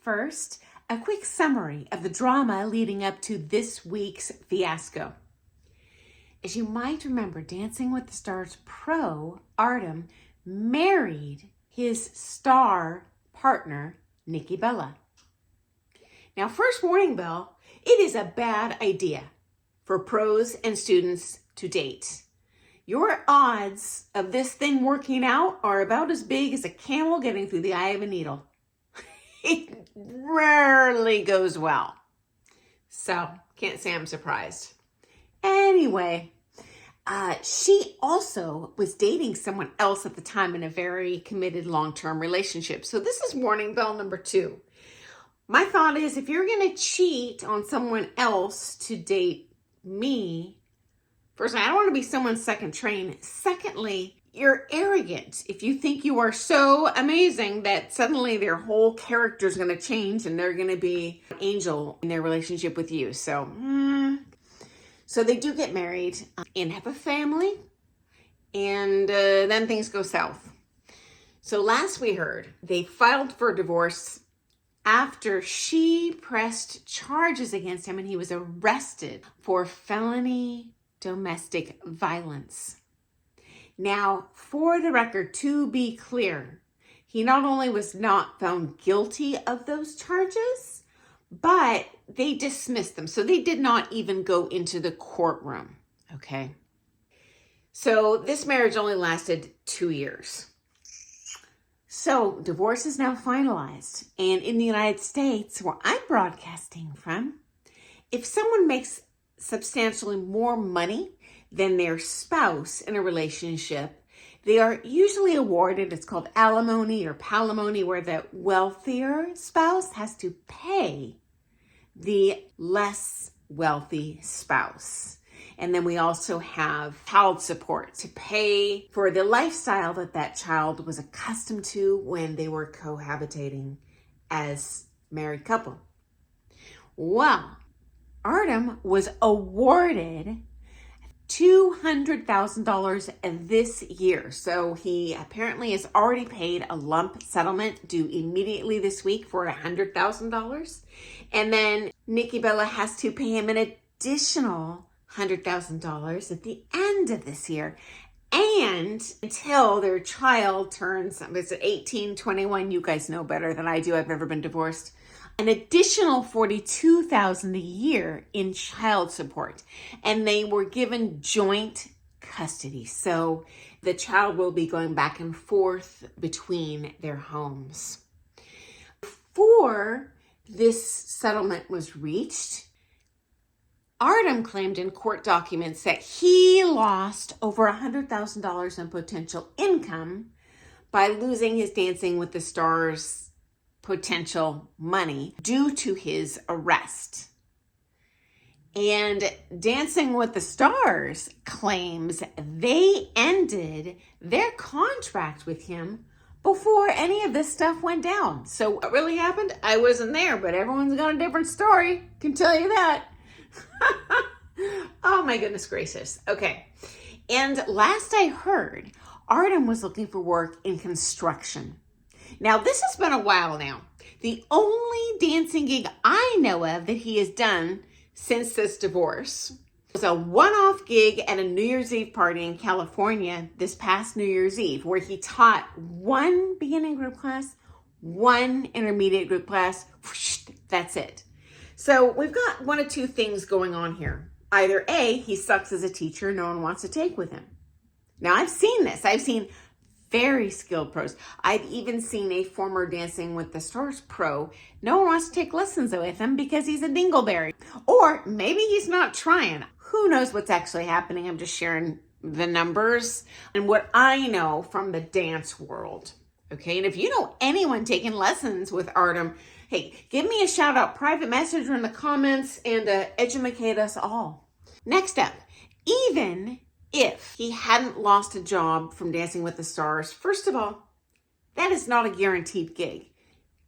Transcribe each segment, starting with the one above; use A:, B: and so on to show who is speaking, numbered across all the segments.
A: First, a quick summary of the drama leading up to this week's fiasco. As you might remember, Dancing with the Stars pro, Artem, married his star partner, Nikki. Now, first warning bell, it is a bad idea for pros and students to date. Your odds of this thing working out are about as big as a camel getting through the eye of a needle. It rarely goes well. So, can't say I'm surprised. Anyway, she also was dating someone else at the time in a very committed long-term relationship. So this is warning bell number 2. My thought is, if you're going to cheat on someone else to date me, first, I don't want to be someone's second train. Secondly, you're arrogant if you think you are so amazing that suddenly their whole character is going to change and they're going to be an angel in their relationship with you. So they do get married and have a family, and then things go south. So last we heard, they filed for divorce after she pressed charges against him and he was arrested for felony domestic violence. Now, for the record, to be clear, he not only was not found guilty of those charges, but they dismissed them. So they did not even go into the courtroom, okay? So this marriage only lasted 2 years. So divorce is now finalized. And in the United States, where I'm broadcasting from, if someone makes substantially more money than their spouse in a relationship, they are usually awarded, it's called alimony or palimony, where the wealthier spouse has to pay the less wealthy spouse. And then we also have child support to pay for the lifestyle that child was accustomed to when they were cohabitating as married couple. Well, Artem was awarded $200,000 this year. So he apparently has already paid a lump settlement due immediately this week for $100,000. And then Nikki has to pay him an additional $100,000 at the end of this year. And until their child turns, 18, 21, you guys know better than I do. I've never been divorced. An additional $42,000 a year in child support. And they were given joint custody. So the child will be going back and forth between their homes. Before this settlement was reached, Artem claimed in court documents that he lost over $100,000 in potential income by losing his Dancing with the Stars potential money due to his arrest. And Dancing with the Stars claims they ended their contract with him before any of this stuff went down. So what really happened? I wasn't there, but everyone's got a different story. Can tell you that. Oh my goodness gracious. Okay. And last I heard, Artem was looking for work in construction. Now, this has been a while now. The only dancing gig I know of that he has done since this divorce was a one-off gig at a New Year's Eve party in California this past New Year's Eve, where he taught one beginning group class, one intermediate group class. That's it. So we've got one of two things going on here. Either A, he sucks as a teacher, no one wants to take with him. Now, I've seen this. I've seen very skilled pros. I've even seen a former Dancing with the Stars pro. No one wants to take lessons with him because he's a dingleberry. Or maybe he's not trying. Who knows what's actually happening? I'm just sharing the numbers and what I know from the dance world. Okay, and if you know anyone taking lessons with Artem, hey, give me a shout out, private message or in the comments, and educate us all. Next up, even if he hadn't lost a job from Dancing with the Stars, first of all, that is not a guaranteed gig.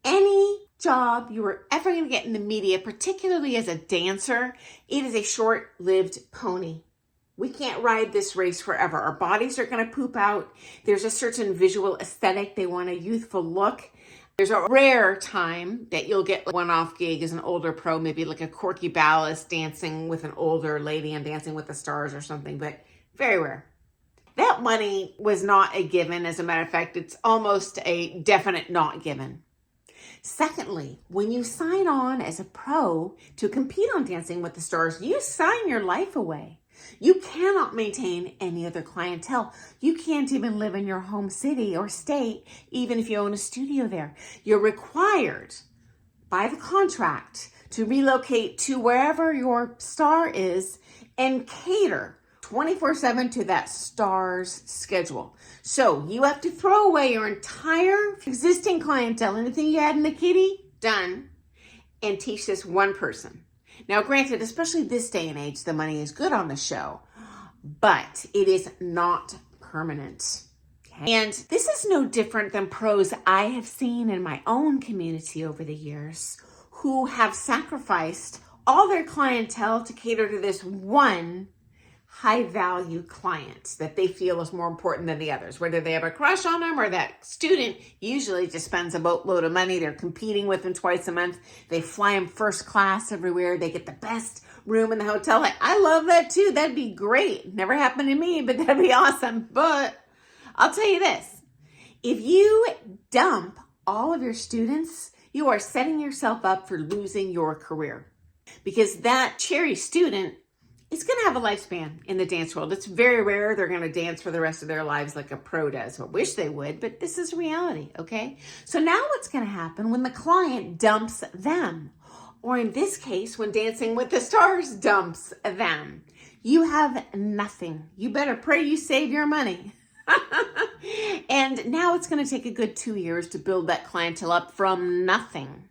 A: Any job you are ever going to get in the media, particularly as a dancer, it is a short-lived pony. We can't ride this race forever. Our bodies are going to poop out. There's a certain visual aesthetic. They want a youthful look. There's a rare time that you'll get a one-off gig as an older pro, maybe like a Corky Ballas dancing with an older lady on Dancing with the Stars or something, but very rare. That money was not a given. As a matter of fact, it's almost a definite not given. Secondly, when you sign on as a pro to compete on Dancing with the Stars, you sign your life away. You cannot maintain any other clientele. You can't even live in your home city or state, even if you own a studio there. You're required by the contract to relocate to wherever your star is and cater 24/7 to that star's schedule. So you have to throw away your entire existing clientele, anything you had in the kitty, done, and teach this one person. Now, granted, especially this day and age, the money is good on the show, but it is not permanent. Okay? And this is no different than pros I have seen in my own community over the years who have sacrificed all their clientele to cater to this one high-value client that they feel is more important than the others, whether they have a crush on them or that student usually just spends a boatload of money. They're competing with them twice a month. They fly them first class everywhere. They get the best room in the hotel. I love that too. That'd be great. Never happened to me, but that'd be awesome. But I'll tell you this, if you dump all of your students, you are setting yourself up for losing your career, because that cherry student is going to have a lifespan in the dance world. It's very rare they're going to dance for the rest of their lives like a pro does. I wish they would, but this is reality, okay? So now what's going to happen when the client dumps them? Or in this case, when Dancing with the Stars dumps them, you have nothing. You better pray you save your money. And now it's going to take a good 2 years to build that clientele up from nothing.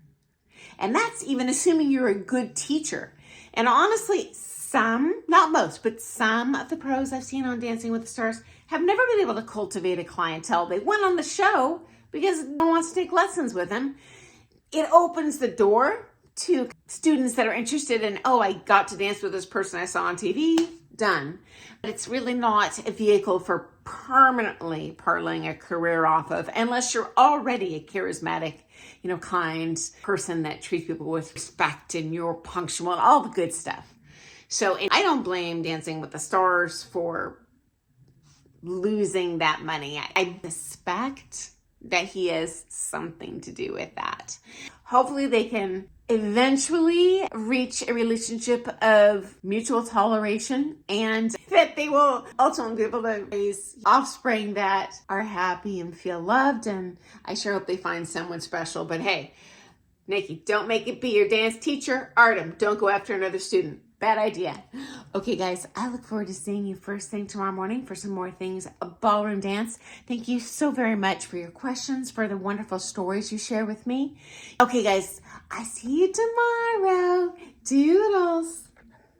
A: And that's even assuming you're a good teacher. And honestly, some, not most, but some of the pros I've seen on Dancing with the Stars have never been able to cultivate a clientele. They went on the show because no one wants to take lessons with them. It opens the door to students that are interested in, oh, I got to dance with this person I saw on TV, done. But it's really not a vehicle for permanently parlaying a career off of, unless you're already a charismatic, kind person that treats people with respect and you're punctual and all the good stuff. So I don't blame Dancing with the Stars for losing that money. I suspect that he has something to do with that. Hopefully they can eventually reach a relationship of mutual toleration and that they will ultimately be able to raise offspring that are happy and feel loved. And I sure hope they find someone special. But hey, Nikki, don't make it be your dance teacher. Artem, don't go after another student. Bad idea. Okay, guys, I look forward to seeing you first thing tomorrow morning for some more things ballroom dance. Thank you so very much for your questions, for the wonderful stories you share with me. Okay, guys, I see you tomorrow. Doodles.